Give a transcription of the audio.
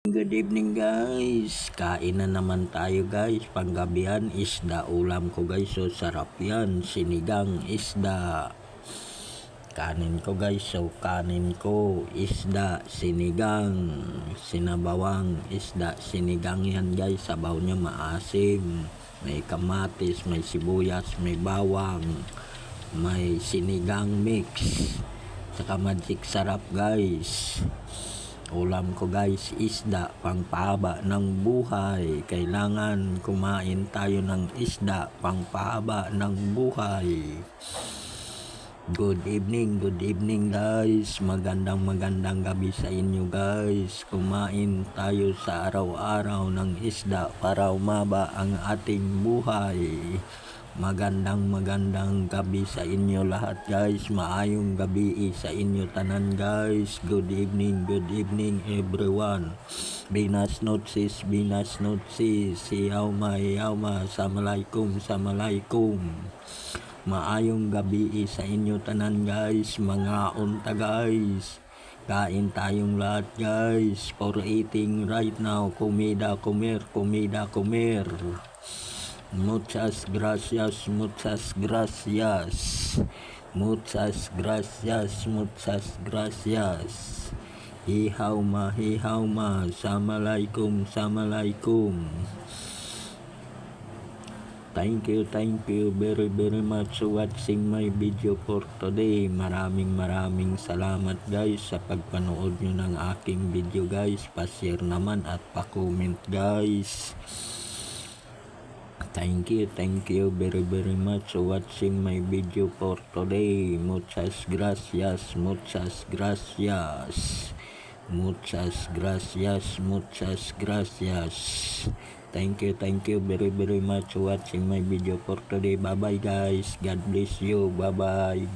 Good evening guys, kain na naman tayo guys. Panggabihan isda ulam ko guys, so sarap yan, sinigang isda. Kanin ko guys, so kanin ko isda sinigang, sinabawang isda sinigang yan guys. Sabaw niya maasim, may kamatis, may sibuyas, may bawang, may sinigang mix, saka magic sarap guys. Ulam ko guys, isda, pangpahaba ng buhay. Kailangan kumain tayo ng isda, pangpahaba ng buhay. Good evening guys. Magandang gabi sa inyo guys. Kumain tayo sa araw-araw ng isda para umaba ang ating buhay. Magandang gabi sa inyo lahat guys. Maayong gabi sa inyo tanan guys. Good evening everyone. Binas notsis, yauma, Assalamualaikum. Maayong gabi sa inyo tanan guys. Mga unta guys, kain tayong lahat guys. For eating right now, comida comer. Muchas gracias. Hihaw ma. Assalamualaikum. Thank you very much for watching my video for today. Maraming salamat guys sa pagpanood nyo ng aking video guys. Pa-share naman at pa-comment guys. Thank you very much for watching my video for today. Muchas gracias. Thank you very much for watching my video for today. Bye bye guys. God bless you. Bye bye.